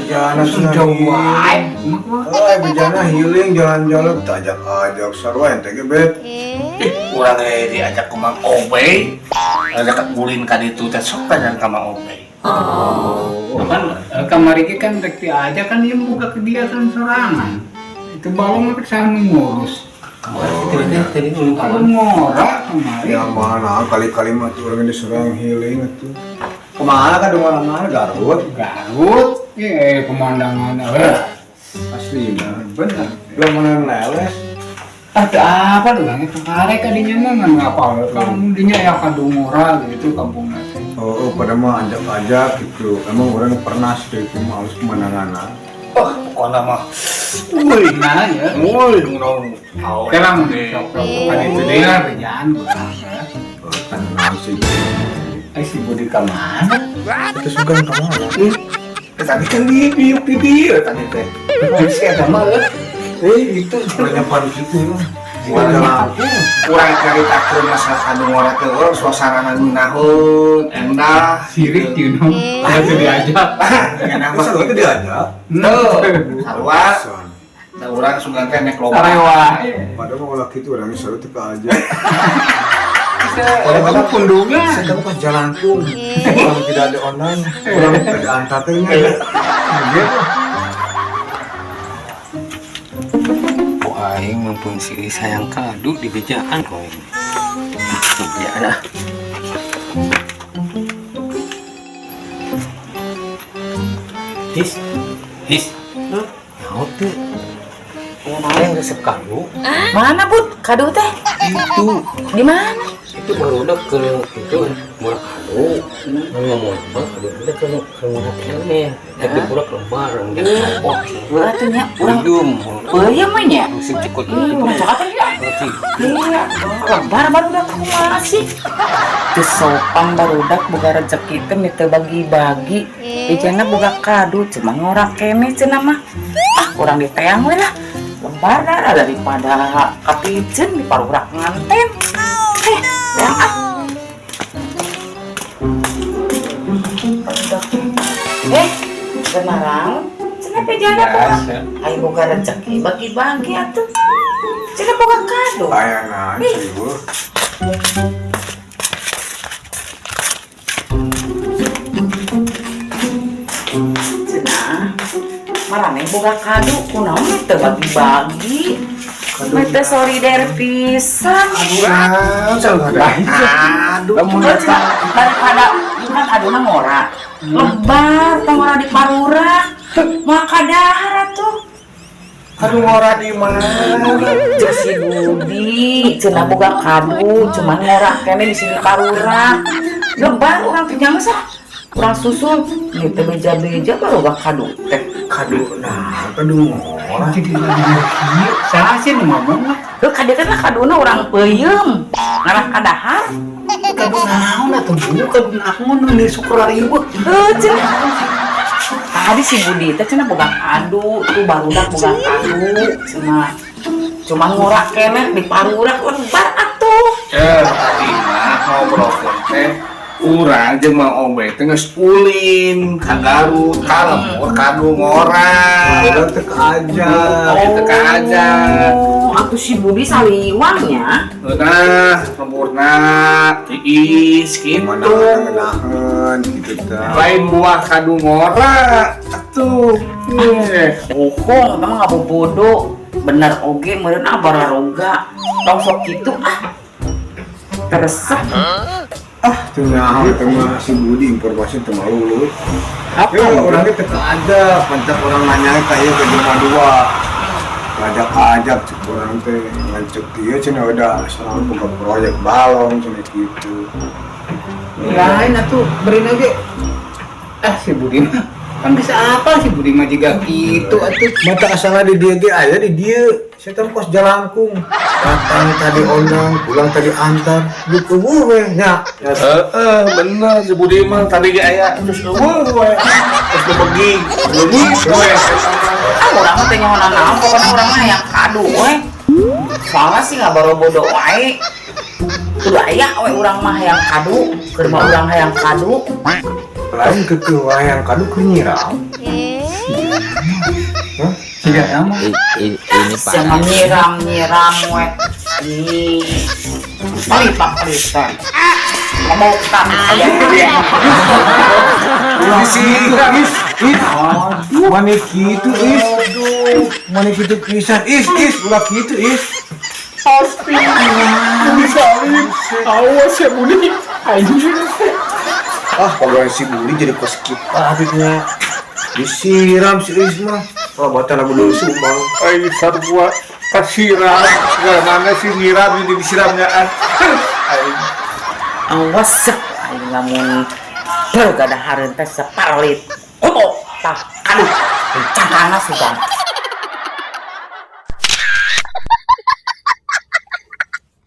bejana Sudah wae. bejana healing jalan-jalan tajak-ajak sarwa ente ge bet. Urang diajak ke Mang Obey. Dekat bulin ka ditu teh sok tanya ka Mang Obey. Kan kamari ge kan rek aja kan ieu buka kegiatan sorangan. Itu balong mah kesana ngurus. Tadi kalau ngorak kemarin. Ya mana kali-kali mah tuh orang diserang healing atuh. Kemana kan mana Garut? Garut, pemandangan Asli bener. belum mana leles. Ada apa doang itu karek kadinya mah ngapa? Kamu dinya ya kadungora gitu kampung nate. Oh, pada mah ajak-ajak gitu. Emang orang pernah sih itu mah harus pemandangan. Oh, pokoknya mah. Woi, mana ya? Woi, ngomong. Sekarang kan itu dia berjalan. Kan nasi. Si Budi kemana? Kita suka kemana? Tadi kan biuk di dia tadi teh. Si ada malah. Itu banyak pada situ. Kurang cari takut masalah kandung orang ke orang suasana nahun endah sirik you know ada diajak Enak masa itu diajak. tuh sarwa da urang sugan teh nek loba Padahal mau laki itu orangnya selalu teka aja. kalau kamu kundungan Sedang pas jalan pun, orang tidak ada online, orang tidak ada antatnya. Aing memfungsi sayang kadu di bejaan kau ini. Ya dah. His. Nyaut tuh. Yang resep kadu Mana bud? Kado teh? itu. Di mana? Itu baru udah ke itu murah kado. Ngomong apa? Kado udah ke murah kene. Tapi pura kelembaran gitu. Berarti urang Belum. beuyeum we nya. Musim cukup. Urang coklat ya. Iya, baru udah kumaha sih? Teu sopan barudak boga rezeki teh teu bagi-bagi. Ejana boga kado cuma ngorak kene cenah mah. Ah, urang diteang we lah. Lembar darah daripada kapijen di parurak nganten. Yang Semarang, cenah bejana boga. Ayo boga rezeki bagi-bagi atuh. Cenah boga kado. Layanan sih bu. Cenah marane boga kado kunaon teu bagi-bagi. Mete solidar pisan. Selalu ada. aduh Daripada kan aduna ngora. Lebar tong ora di parura. Maka dahar atuh. aduh ngora di mana Cek si Budi, cenah boga kado, cuman ngora kene di sini parura. Lebar urang teh nyang sah. Urang susul, ieu teh beja-beja baru boga kado teh. Kado, nah, kado orang. jadi lagi salah sih ngomong lah Lu kadekan lah kaduna urang peuyeum. Ngarah kadahar. kadu naon atuh bu kadu naon nu sukra ribu Cenah. Tadi si Budi teh cenah boga kado, tuh barudak boga kado, cenah. Cuman ngora kene di parura lebar atuh. tadi mah ngobrol teh urang jeung Mang Obey teh geus ulin ka Garut kalem kadu ngora Orang teka aja. teka aja Atuh si Budi saliwangnya. nah lemburna tiis Mana gitu kenahan gitu dah. lain buah kadu ngora atuh Pokok emang nggak bodoh. Bener oge meureun bararoga. Tong sok kitu Teresep. Tengah tengah si Budi informasi tengah lulu. Apa? Ya orangnya teka aja. Pancak orang nanya kayak ke rumah dua. Ajak cek orang teh ngancek dia cina udah sekarang buka proyek balong cina gitu. lain atuh beri lagi si Budi mah kan bisa apa si Budi mah juga gitu atuh Mata asalnya di dia ge aya di dia. Saya kan kos jalangkung. Datang tadi ondang, pulang tadi antar. Gitu gue nya. bener si Budi mah tadi ge aya terus gue terus pergi gue Urang mah teh nyahonan naon pokona urang mah hayang kado we. Soalnya sih nggak bodo wae. Kudu aya we urang mah hayang kado, keur mah urang hayang kado. Lain kekeuayang kadu keur nyiram. Tidak nama. Ini Jangan nyiram weh. Ih, pelita. Ngemokan ayam dia. Ulah siram is. Mana gitu is. Mana gitu pisan is. Ulah gitu is. Awas ya Budi. Anjir. Pegawai si Budi jadi keskip habisnya. Disiram si is mah. Perabatan lagu dulu sumbang. Ay, sarwa kasiram. Segala mana sih nyiram ini disiramnya. Awas aing lamun bergada hareun teh sepalit. Oh, tah aduh, cangkana sudah.